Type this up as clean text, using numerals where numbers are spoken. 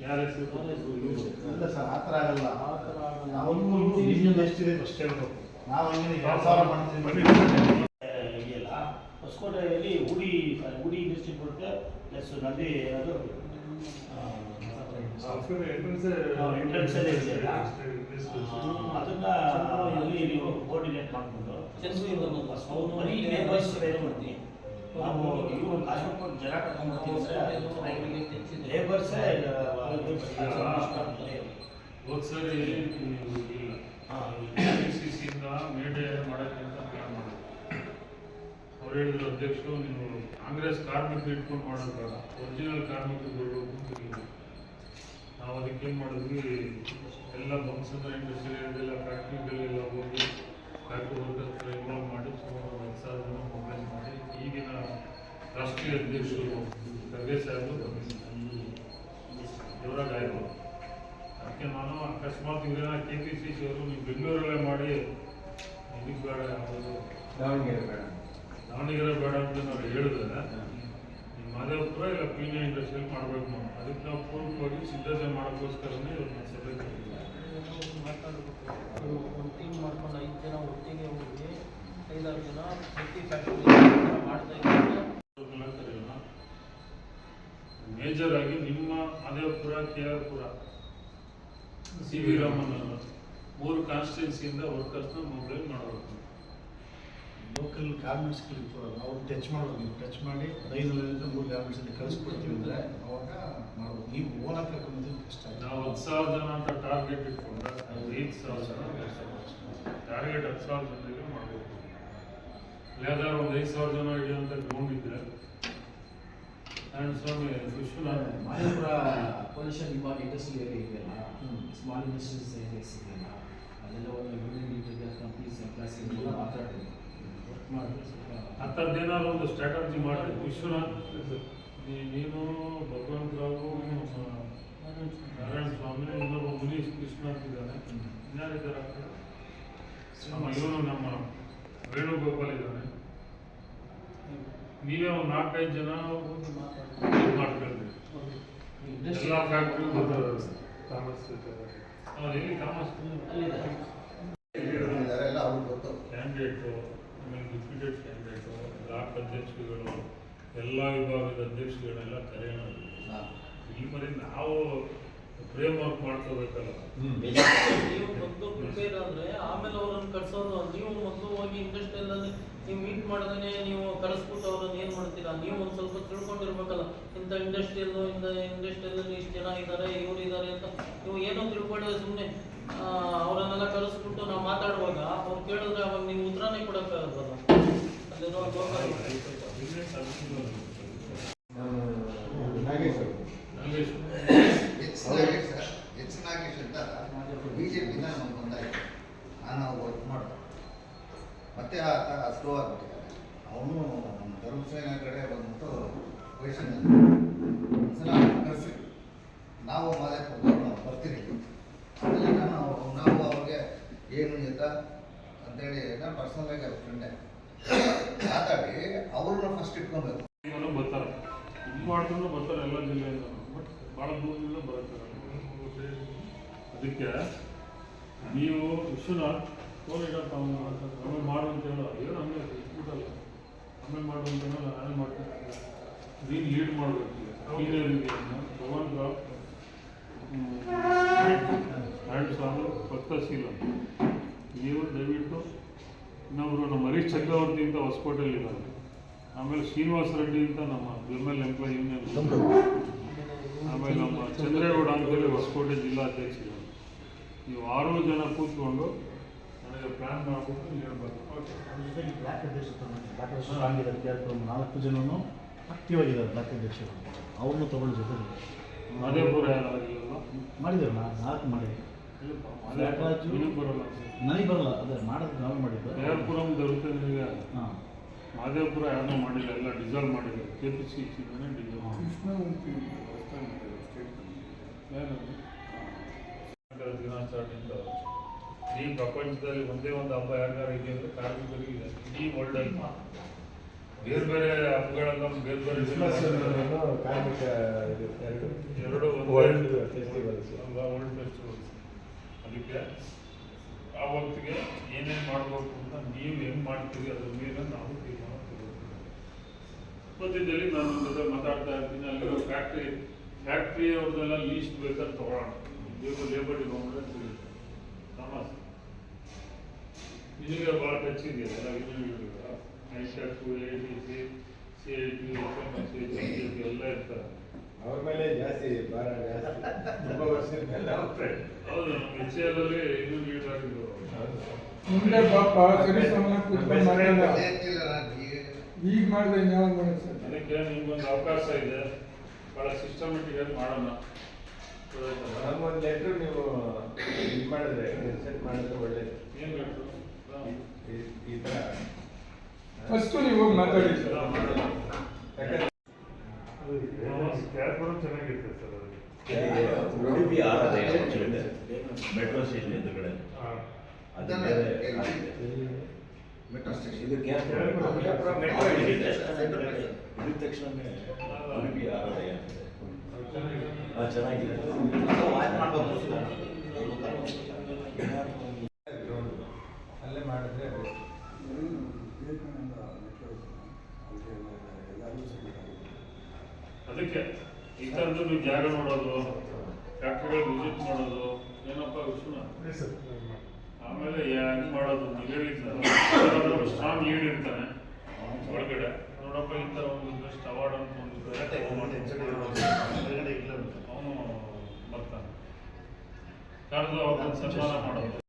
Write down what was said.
ಯಾರ ಹೆಸರು ಇಲ್ಲ ಸರ್, ಆ ಥರ ಆಗಲ್ಲ. ಅವನು ನಿಮ್ಮಿಂದ ಎಷ್ಟಿದೆ ಅಷ್ಟೇ ಹೇಳ್ಬೇಕು. ನಾವು ಹಂಗೆ 2000 ಮಾಡ್ತೀವಿ ಇದೆಯಲ್ಲ ಹೊಸಕೋಟೆಯಲ್ಲಿ ಹುಡಿ ಇಂಡಸ್ಟ್ರಿ ಬರುತ್ತೆ, ಪ್ಲಸ್ ನಂದಿ ಅದು ಎಂಟ್ರೆನ್ಸ್ ಇದೆಯಲ್ಲ, ಅದನ್ನ ಅಲ್ಲಿ ನೀವು ಕೋಆರ್ಡಿನೇಟ್ ಮಾಡಿಕೊಂಡು ಬರೀ ಲೇಬರ್ಸ್ ಮಾಡ್ತೀವಿ ನಾವು. ಇವರು ಕಾಶ್ಮೀರ ಜನ ಕರ್ಕೊಂಡ್ಬರ್ತೀವಿ ಸರ್, ಲೇಬರ್ಸೇ ಹೋದ ಸರಿ ಸಿಸಿಯಿಂದ ಮೇಡೆ ಮಾಡೋಕ್ಕೆ ಅಂತ ಪ್ಲಾನ್ ಮಾಡಿದ್ರು. ಅವ್ರು ಹೇಳಿದ್ರು ಅಧ್ಯಕ್ಷರು, ನೀವು ಕಾಂಗ್ರೆಸ್ ಕಾರ್ಮಿಕರು ಇಟ್ಕೊಂಡು ಮಾಡೋದು ಬೇಡ, ಒರಿಜಿನಲ್ ಕಾರ್ಮಿಕರು ಬರಬೇಕು ಅಂತ ಹೇಳಿದ್ರು. ನಾವು ಅದಕ್ಕೇನು ಮಾಡಿದ್ವಿ, ಎಲ್ಲ ಬಂಸಂದ್ರ ಇಂಡಸ್ಟ್ರಿಯಲ್ಲೆಲ್ಲ ಫ್ಯಾಕ್ಟ್ರಿಗಳೆಲ್ಲ ಹೋಗಿ ಫ್ಯಾಕ್ಟ್ರಿ ವರ್ಕರ್ಸ್ ಇನ್ವಾಲ್ವ್ ಮಾಡಿ ಸುಮಾರು 10,000 ಜನ ಮೊಬೈಲ್ ಮಾಡಿ ಈಗಿನ ರಾಷ್ಟ್ರೀಯ ಅಧ್ಯಕ್ಷರು ಖರ್ಗೆ ಸಾಹೇಬರು ದೇವರಾಜ್ ಆಯಿತು. ಅದಕ್ಕೆ ನಾನು ಅಕಸ್ಮಾತ್ ಇವರೇನ KPCC ಅವರು ನೀವು ಬೆಂಗಳೂರಲ್ಲೇ ಮಾಡಿ ಇದಕ್ಕೆ ಬೇಡ, ಯಾವುದು ದಾವಣಗೆರೆ ಬೇಡ ಅಂತ ನಾವು ಹೇಳಿದ್ರೆ ನೀವು ಮಾದೇವಪುರ ಇಲ್ಲ ಪೀಣ್ಯ ಇಂಡಸ್ಟ್ರಿಯಲ್ಲಿ ಮಾಡಬೇಕು ನಾವು. ಅದಕ್ಕೆ ನಾವು ಪೂರ್ವಕವಾಗಿ ಸಿದ್ಧತೆ ಮಾಡೋಕ್ಕೋಸ್ಕರನೇ ಇವ್ರನ್ನ ಸಭೆ ಕಟ್ಟಿದ್ವಿ. ಒಂದು ಟೀಮ್ ಮಾಡ್ಕೊಂಡು 5 ಜನ ಒಟ್ಟಿಗೆ ಹೋಗಿ 5-6 ಜನ ಪ್ರತಿ ಫ್ಯಾಕ್ಟ್ರಿ ಮಾಡ್ತಾ ಇದ್ದಾರೆ. ಮೇಜರ್ ಆಗಿ ನಿಮ್ಮ ಮಾದೇವಪುರ, KR-ಪುರ, CV ರಾಮನ್ 3 ಕಾನ್ಸ್ಟಿಟ್ಯೂನ್ಸಿಯಿಂದ ವರ್ಕರ್ಸ್ನ ಮೊಬೈಲ್ ಮಾಡಬೇಕು. ಲೋಕಲ್ ಗಾರ್ಮೆಂಟ್ಸ್ಗಳು ಅವ್ರು ಟಚ್ ಮಾಡೋದು, ನೀವು ಟಚ್ ಮಾಡಿ 5-3 ಗಾರ್ಮೆಂಟ್ಸಲ್ಲಿ ಕಳಿಸ್ಕೊಡ್ತೀವಿ ಅಂದರೆ ಅವಾಗ ಮಾಡ್ಬೋದು. ನೀವು ಓನಾಗಿ ಕರ್ಕೊಂಡ್ಬಂದ್ರೆ ಕಷ್ಟ ಆಗಿದೆ. ನಾವು 10,000 ಜನ ಅಂತ ಟಾರ್ಗೆಟ್ ಇಟ್ಕೊಂಡ್ರೆ 5,000 ಜನ ಟಾರ್ಗೆಟ್ 10,000 ಜನರಿಗೆ ಮಾಡಬೇಕು. ಯಾವ್ದಾದ್ರು ಒಂದು 5,000 ಜನ ಹಿಡಿಯುವಂಥ ಗ್ರೌಂಡ್ ಇದ್ದರೆ ನಾನು ಸ್ವಾಮಿ ವಿಶ್ವನಾಥ್ ಮಾದೇವಪುರ ಪೊಲ್ಯೂಷನ್ ಇವಾಗ ಇಂಡಸ್ಟ್ರಿಯಲ್ ಏರಿಯಾ ಇದೆಯಲ್ಲ, ಸ್ಮಾಲ್ ಇಂಡಸ್ಟ್ರೀಸ್ ಏರಿಯಾಸ್ ಇದೆಯಲ್ಲ, ಅದೆಲ್ಲ ಒಂದು ಯೂನಿಯನ್ ಕಂಪ್ನೀಸ್ ಎಂಪ್ಲಾಯ್ಸ್ ಎಲ್ಲ ಮಾತಾಡ್ತೀವಿ, ವರ್ಕ್ ಮಾಡಿದ್ರೆ ಸ್ವಲ್ಪ ಆ ಥರದ್ದೇನಾದ್ರು ಒಂದು ಸ್ಟ್ರಾಟಜಿ ಮಾಡಿ. ವಿಶ್ವನಾಥ್ ನೀನು, ಭಗವಂತರಾವು, ನಾರಾಯಣ ಸ್ವಾಮಿ, ಇನ್ನೊಬ್ಬ ಮುನೀಶ್ ಕೃಷ್ಣ ಇದ್ದಾನೆ, ಇನ್ಯಾರಿದ್ದಾರೆ ಇವನು ನಮ್ಮ ವೇಣುಗೋಪಾಲ್ ಇದ್ದಾನೆ. ನೀವೇ ಒಂದು 4-5 ಜನ ಮಾಡ್ಕೊಳ್ರಿ. ಎಲ್ಲ ಫ್ಯಾಕ್ಟ್ರಿ ಕಾಮರ್ಸ್ ಎಲ್ಲಿ ಕಾಮರ್ಸ್ ಎಲ್ಲ ಅವ್ರಿಗೆ ಗೊತ್ತು. ಕ್ಯಾಂಡಿಡೇಟು, ಆಮೇಲೆ ಡಿಪ್ಯೂಟೆಡ್ ಕ್ಯಾಂಡಿಡೇಟು, ಬ್ಲಾಕ್ ಅಧ್ಯಕ್ಷರುಗಳು, ಎಲ್ಲ ವಿಭಾಗದ ಅಧ್ಯಕ್ಷರುಗಳೆಲ್ಲ ಕರೆಯೋಣ. ಈ ಮರಿ ನಾವು ಫ್ರೇಮ್ ವರ್ಕ್ ಮಾಡ್ಕೋಬೇಕಲ್ಲ. ನೀವು ಮೊದಲು ಪ್ರಿಪೇರ್ ಆದರೆ ಆಮೇಲೆ ಅವ್ರನ್ನ ಕರ್ಸೋದು. ನೀವು ಮೊದಲು ಹೋಗಿ ಇಂಡಸ್ಟ್ರಿಯಲ್ಲಲ್ಲಿ ನೀವು ಮೀಟ್ ಮಾಡಿದ್ರೆ ನೀವು ಕರೆಸ್ಬಿಟ್ಟು ಅವ್ರನ್ನ ಏನು ಮಾಡ್ತೀರಾ, ನೀವು ಒಂದು ಸ್ವಲ್ಪ ತಿಳ್ಕೊಂಡಿರ್ಬೇಕಲ್ಲ. ಇಂಥ ಇಂಡಸ್ಟ್ರಿಯಲ್ಲಿ ಇಷ್ಟು ಜನ ಇದ್ದಾರೆ, ಇವ್ರು ಇದ್ದಾರೆ ಅಂತ ನೀವು ಏನೋ ತಿಳ್ಕೊಂಡ್ರೆ ಸುಮ್ಮನೆ ಅವರನ್ನೆಲ್ಲ ಕರೆಸ್ಬಿಟ್ಟು ನಾವು ಮಾತಾಡುವಾಗ ಅವ್ರು ಕೇಳಿದ್ರೆ ಅವಾಗ ನೀವು ಉತ್ತರನೇ ಕೊಡೋಕ್ಕಾಗಲ್ಲ. ಅಲ್ಲಿರೋ BJP ನಮ್ಗೆ ಬಂದಾಯಿತು, ನಾನು ವರ್ಕ್ ಮಾಡ್ದೆ. ಮತ್ತೆ ಆತ ಸ್ಲೋ ಆಗಿಬಿಟ್ಟಿದ್ದಾನೆ. ಅವನು ನಮ್ಮ ಧರ್ಮಸೇನೆ ಕಡೆ ಬಂದ್ಬಿಟ್ಟು ಪೊಸಿಷನ್ ಒಂದ್ಸಲ ಕರೆಸಿ ನಾವು ಮಾದೇಪುರದವ್ರು ನಾವು ಬರ್ತೀನಿ. ಆಮೇಲೆ ನಾವು ಅವ್ರಿಗೆ ಏನು ಎತ್ತ ಅಂತೇಳಿ ನಾನು ಪರ್ಸನಲಾಗಿ ಅವ್ರ ಫ್ರೆಂಡೇ ಮಾತಾಡಿ ಅವ್ರನ್ನ ಫಸ್ಟ್ ಇಟ್ಕೊಬೇಕು. ಬರ್ತಾರೆ, ಇದು ಮಾಡಿದ್ರು ಬರ್ತಾರೆ ಎಲ್ಲ ಜಿಲ್ಲೆಯಿಂದ, ಬಟ್ ಭಾಳ ದೂರದಿಂದ ಬರುತ್ತಾರೆ. ಅದಕ್ಕೆ ನೀವು ವಿಶ್ವನಾಥ್ ಫೋನ್ ಇಡಪ್ಪ, ಆಮೇಲೆ ಮಾಡು ಅಂತ ಹೇಳೋ, ಏನು ಹಂಗೆ ಇಟ್ಬಿಟ್ಟಲ್ಲ, ಆಮೇಲೆ ಮಾಡು ಅಂತ ಹೇಳೋ, ನಾನೇ ಮಾಡ್ತೀನಿ. ನೀನು ಲೀಡ್ ಮಾಡಬೇಕು. ಸೀನಿಯರಿಗೆ ಭಗವಂತರಾವ್, ನಾರಾಯಣ ಸ್ವಾಮಿ, ಭಕ್ತಶೀಲ, ನೀವು ದಯವಿಟ್ಟು. ಇನ್ನೊಬ್ಬರು ನಮ್ಮ ಹರೀಶ್ ಚಕ್ರವರ್ತಿ ಅಂತ ಹೊಸಕೋಟೆಯಲ್ಲಿದ್ದಾರೆ. ಆಮೇಲೆ ಶ್ರೀನಿವಾಸ ರೆಡ್ಡಿ ಅಂತ ನಮ್ಮ ML ಎಂಪ್ಲಾಯ್ ಯೂನಿಯನ್, ಆಮೇಲೆ ನಮ್ಮ ಚಂದ್ರೇಗೌಡ ಅಂತೇಳಿ ಹೊಸಕೋಟೆ ಜಿಲ್ಲಾಧ್ಯಕ್ಷರು. ನೀವು 6 ಜನ ಕೂತ್ಕೊಂಡು ನನಗೆ ಪ್ಲ್ಯಾನ್ ಮಾಡಿಬಿಟ್ಟು ಹೇಳ್ಬೇಕು. ಜೊತೆಗೆ ಬ್ಲಾಕ್ ಅಧ್ಯಕ್ಷರು 4 ಜನನು ಆಕ್ಟಿವ್ ಆಗಿದ್ದಾರೆ. ಬ್ಲಾಕ್ ಅಧ್ಯಕ್ಷರು ಅವ್ರನ್ನೂ ತೊಗೊಂಡು ಜೊತೆಗೆ ಮಾದೇವಪುರ ಯಾರಾಗಿಲ್ಲ ಮಾಡಿದ್ದೇವೆ. 4 ಮಾಡಿದ್ವಿ. ನಿನಗೆ ಬರೋಲ್ಲ, ನನಗೆ ಬರಲ್ಲ, ಅದೇ ಮಾಡೋದು ನಾವೇ ಮಾಡಿದ್ದು. KR-ಪುರಂ ಬರುತ್ತೆ ನಿನಗೆ. ಹಾಂ, ಮಾದೇವಪುರ ಯಾರನ್ನೂ ಮಾಡಿಲ್ಲ, ಎಲ್ಲ ಡಿಸಾಲ್ವ್ ಮಾಡಿಲ್ಲ. KPCC-ಇಂದನೇ ಡಿಸಾಲ್ವ್ ದಿನಾಚರಣೆಯಿಂದ ಈ ಪ್ರಪಂಚದಲ್ಲಿ ಒಂದೇ ಒಂದು ಹಬ್ಬ ಯಾರ್ಯಾರು ಇದೆ ಅಂದರೆ ಕಾರ್ಮಿಕರಿಗೆ ಇದೆ. ಇಡೀ ವರ್ಲ್ಡಲ್ಲಿ ಬೇರೆ ಬೇರೆ ಹಬ್ಬಗಳೆಲ್ಲ ಬೇರೆ ಬೇರೆ ಕಾರ್ಮಿಕ ಎರಡು World festivals. World festivals. ಅದಕ್ಕೆ ಆ ಹೊತ್ತಿಗೆ ಏನೇನು ಮಾಡಬೇಕು ಅಂತ ನೀವು ಹೆಂಗೆ ಮಾಡ್ತೀವಿ ಅದ್ರ ಮೇಲೆ ನಾವು ತೀರ್ಮಾನ ತಗೋತೀವಿ. ಮಧ್ಯದಲ್ಲಿ ನಾನು ನಿಮ್ಮ ಜೊತೆ ಮಾತಾಡ್ತಾ ಇರ್ತೀನಿ. ಅಲ್ಲಿರೋ ಫ್ಯಾಕ್ಟ್ರಿ ಅವ್ರದ್ದೆಲ್ಲ ಲೀಸ್ಟ್ ಬೇಕಾದ್ರೆ ತಗೊಳ್ಳೋಣ. ಲೇಬರ್ ಡಿಪಾರ್ಟ್ಮೆಂಟ್ ಸಿಗುತ್ತೆ. ನಮಸ್ ನಿನಗೆ ಭಾಳ ಟಚ್ ಇದೆಯಲ್ಲ ಐಶಾಕು ATC CIT ಎಲ್ಲ ಇರ್ತಾರೆ. ಅವ್ರ ಮೇಲೆ ಜಾಸ್ತಿ ಭಾರ ಜಾಸ್ತಿ ತುಂಬ ವರ್ಷದಿಂದ ನಾವು ಫ್ರೆಂಡ್. ಹೌದು, ನಮ್ಮ HCL ಅಲ್ಲಿ ಇದು ಲೀಡ್ ಆಗಿದ್ರು. ಮುಂದೆ ಪಾಪ ಸರಿ ಸಮಾನ ಕೂತ್ಕೊಂಡು ಮಾಡಲ್ಲ. ಏನಿಲ್ಲ ಈಗ ಮಾಡಿದ್ರೆ ಇನ್ಯಾವಾಗ ಮಾಡೋದು ಸರ್? ಅದಕ್ಕೆ ನಿಮ್ಗೊಂದು ಅವಕಾಶ ಇದೆ, ಭಾಳ ಸಿಸ್ಟಮೆಟಿಕ್ ಆಗಿ ಮಾಡೋಣ. ನಮ್ಗೊಂದು ಲೆಟ್ರು ನೀವು ಇದು ಮಾಡಿದ್ರೆ ಸೆಟ್ ಮಾಡಿದ್ರೆ ಒಳ್ಳೇದು. ಏನು ಬೇಕು ಈ ಥರ ಫಸ್ಟು ನೀವು ಹೋಗಿ ಮಾತಾಡಿ ಸರ್. ಯಾಕಂದ್ರೆ ಕ್ಯಾಬ್ ಕೂಡ ಚೆನ್ನಾಗಿರ್ತದೆ ಸರ್. ಉಡುಪಿ ಆರಾಧನೆ ಮೆಟ್ರೋ ಸ್ಟೇಷನ್ ಎದುರುಗಡೆ ಅದು ಬೇರೆ ಮೆಟ್ರೋ ಸ್ಟೇಷನ್ ಇದು ಮೆಟ್ರೋ ಇದಿದ ತಕ್ಷಣವೇ ಉಡುಪಿ ಆರಾಧನೆ ಚೆನ್ನಾಗಿದೆ. ಅಲ್ಲೇ ಮಾಡಿದ್ರೆ ಅದಕ್ಕೆ ಈ ಥರದ್ದು ನೀವು ಜಾಗ ನೋಡೋದು, ಫ್ಯಾಕ್ಟ್ರಿಗಳು ವಿಸಿಟ್ ಮಾಡೋದು, ಏನಪ್ಪ ವಿಶ್ವನಾಥ್, ಆಮೇಲೆ ಹೆಂಗ್ ಮಾಡೋದು ನೀವು ಹೇಳಿದ್ನಲ್ಲ, ಸ್ಟ್ರಾಂಗ್ ಲೀಡ್ ಇರ್ತಾನೆ ಒಳಗಡೆ. ನೋಡಪ್ಪ ಈ ಥರ ಒಂದು ಬೆಸ್ಟ್ ಅವಾರ್ಡ್ ಅಂತ ಒಂದು ಅವನು ಬರ್ತಾನೆ, ಕರೆದು ಅವ್ರನ್ನ ಸನ್ಮಾನ ಮಾಡೋದು.